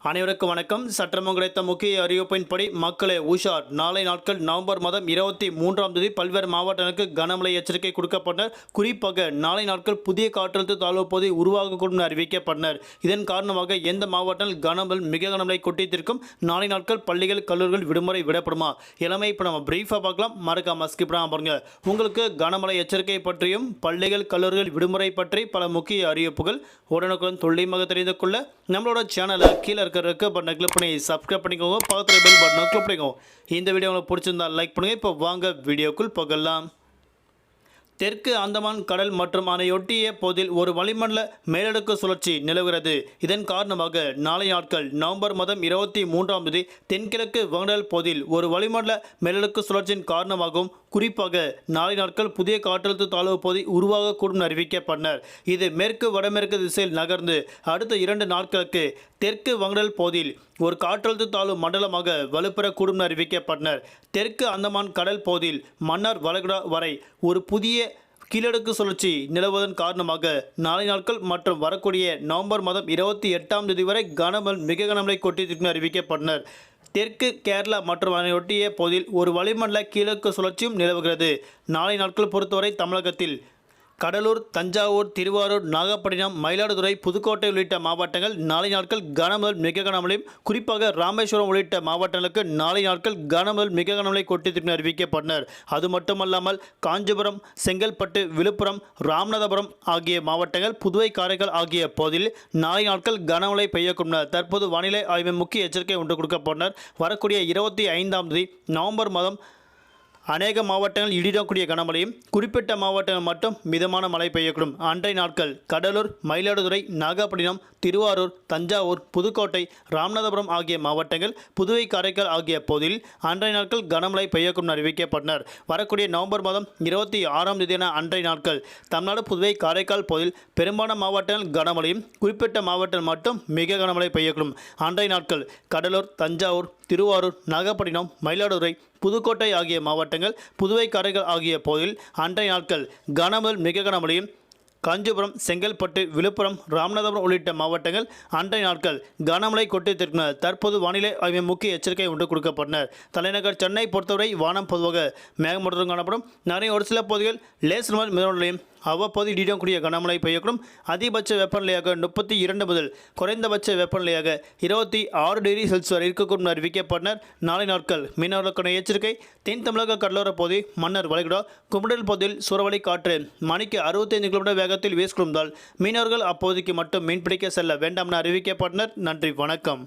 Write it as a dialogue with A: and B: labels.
A: அனைவருக்கும் வணக்கம். சற்றமும் கிடைத்த முக்கிய அறிவிப்பின்படி மக்களே உஷார். நாளை நாட்கள் நவம்பர் மாதம் 23ஆம் தேதி பல்வேறு மாவட்டங்களுக்கு கனமழை எச்சரிக்கை கொடுக்கப்பட்டனர். குறிப்பாக நாளை நாட்கள் புதிய காற்றழுத்த தாழ்வு பகுதி உருவாகக்கூடும் அறிவிக்கப்பட்டனர். இதன் காரணமாக எந்த மாவட்டங்கள் கனமழை மிக கனமழை கொட்டித்திருக்கும், நாளை நாட்கள் பள்ளிகள் கல்லூரிகள் விடுமுறை விடப்படுமா எல்லாமே இப்போ நம்ம பிரீஃபாக பார்க்கலாம். மறக்காம ஸ்கிப் பண்ணாம பாருங்க. உங்களுக்கு கனமழை எச்சரிக்கை பற்றியும் பள்ளிகள் கல்லூரிகள் விடுமுறை பற்றி பல முக்கிய அறிவிப்புகள் உடனுக்குடன் துல்லியமாக தெரிந்து கொள்ள நம்மளோட சேனலை கீழே இருக்க பட்டனை கிளிக் பண்ணி சப்ஸ்கிரைப் பண்ணிக்கோங்க. பக்கத்தில் பெல் பட்டனை கிளிக் பண்ணிக்கோங்க. இந்த வீடியோ உங்களுக்கு பிடிச்சிருந்தா லைக் பண்ணுங்க. இப்போ வாங்க வீடியோக்குள் போகலாம். தெற்கு அந்தமான் கடல் மற்றும் அதனையொட்டிய பகுதியில் ஒரு வளிமண்டல மேலடுக்கு சுழற்சி நிலவுகிறது. இதன் காரணமாக நாளை நாட்கள் நவம்பர் மாதம் 23ஆம் தேதி தென்கிழக்கு வங்கடல் பகுதியில் ஒரு வளிமண்டல மேலடுக்கு சுழற்சியின் காரணமாகவும் குறிப்பாக நாளை நாட்கள் புதிய காற்றழுத்த தாழ்வு பகுதி உருவாகக்கூடும் அறிவிக்கப்பட்டனர். இது மேற்கு வடமேற்கு திசையில் நகர்ந்து அடுத்த 2 நாட்களுக்கு தெற்கு வங்கடல் பகுதியில் ஒரு காற்றழுத்த தாழ்வு மண்டலமாக வலுப்பெறக்கூடும் அறிவிக்கப்பட்டனர். தெற்கு அந்தமான் கடல் பகுதியில் மன்னார் வளைகுடா வரை ஒரு புதிய கீழடுக்கு சுழற்சி நிலவுவதன் காரணமாக நாளை நாட்கள் மற்றும் வரக்கூடிய நவம்பர் மாதம் 28ஆம் தேதி வரை கனமழை மிக கனமழை கொட்டியிருக்கும் அறிவிக்கப்பட்டனர். தெற்கு கேரளா மற்றும் அதனையொட்டிய பகுதியில் ஒரு வளிமண்டல கிழக்கு சுழற்சியும் நிலவுகிறது. நாளை நாட்கள் பொறுத்தவரை தமிழகத்தில் கடலூர், தஞ்சாவூர், திருவாரூர், நாகப்பட்டினம், மயிலாடுதுறை, புதுக்கோட்டை உள்ளிட்ட மாவட்டங்கள் நாளை நாட்கள் கனமழை மிக கனமழையும், குறிப்பாக ராமேஸ்வரம் உள்ளிட்ட மாவட்டங்களுக்கு நாளை நாட்கள் கனமழை மிக கனமழை கொட்டியிருக்கும் அறிவிக்கப்பட்டனர். அது மட்டுமல்லாமல் காஞ்சிபுரம், செங்கல்பட்டு, விழுப்புரம், ராமநாதபுரம் ஆகிய மாவட்டங்கள், புதுவை, காரைக்கால் ஆகிய பகுதியில் நாளை நாட்கள் கனமழை பெய்யக்கூடும். தற்போது வானிலை ஆய்வு முக்கிய எச்சரிக்கை ஒன்று கொடுக்கப்பட்டனர். வரக்கூடிய 25ஆம் தேதி நவம்பர் மாதம் அநேக மாவட்டங்கள் இடிடக்கூடிய கனமழையும், குறிப்பிட்ட மாவட்டங்கள் மட்டும் மிதமான மழை பெய்யக்கூடும். அன்றைய நாட்கள் கடலூர், மயிலாடுதுறை, நாகப்பட்டினம், திருவாரூர், தஞ்சாவூர், புதுக்கோட்டை, ராமநாதபுரம் ஆகிய மாவட்டங்கள், புதுவை, காரைக்கால் ஆகிய பகுதியில் அன்றைய நாட்கள் கனமழை பெய்யக்கூடும் அறிவிக்கப்பட்டனர். வரக்கூடிய நவம்பர் மாதம் 26ஆம் தேதியான அன்றைய நாட்கள் தமிழ்நாடு, புதுவை, காரைக்கால் பகுதியில் பெரும்பாலான மாவட்டங்கள் கனமழையும், குறிப்பிட்ட மாவட்டங்கள் மட்டும் மிக கனமழை பெய்யக்கூடும். அன்றைய நாட்கள் கடலூர், தஞ்சாவூர், திருவாரூர், நாகப்பட்டினம், மயிலாடுதுறை, புதுக்கோட்டை ஆகிய மாவட்டங்கள், புதுவை, காரைக்கால் ஆகிய பகுதியில் அன்றைய நாட்கள் கனமழை மிக கனமழையும், காஞ்சிபுரம், செங்கல்பட்டு, விழுப்புரம், ராமநாதபுரம் உள்ளிட்ட மாவட்டங்கள் அன்றைய நாட்கள் கனமழை கொட்டியிருக்கின்றனர். தற்போது வானிலை ஆய்வு முக்கிய எச்சரிக்கை ஒன்று கொடுக்கப்பட்டனர். தலைநகர் சென்னை பொறுத்தவரை வானம் பொதுவாக மேகமூட்டத்துடன் காணப்படும். நிறைய ஒரு சில பகுதிகள் லேசான முதல் மிதமான நிலையும், அவ்வப்போது இடிடக்கூடிய கனமழை பெய்யக்கூடும். அதிகபட்ச வெப்பநிலையாக 32 முதல் குறைந்தபட்ச வெப்பநிலையாக 26 டிகிரி செல்சியஸ் வரை இருக்கக்கூடும் அறிவிக்கப்பட்டனர். நாளை நாட்கள் மீனவர்களுக்கான எச்சரிக்கை. தென் தமிழக கடலோர பகுதி, மன்னார் வளைகுடா, குமடல் பகுதியில் சூறாவளி காற்று மணிக்கு 65 கிலோமீட்டர் வேகத்தில் வீசிக்கொண்டால் மீனவர்கள் அப்போதைக்கு மட்டும் மீன்பிடிக்க செல்ல வேண்டாம் என அறிவிக்கப்பட்டனர். நன்றி, வணக்கம்.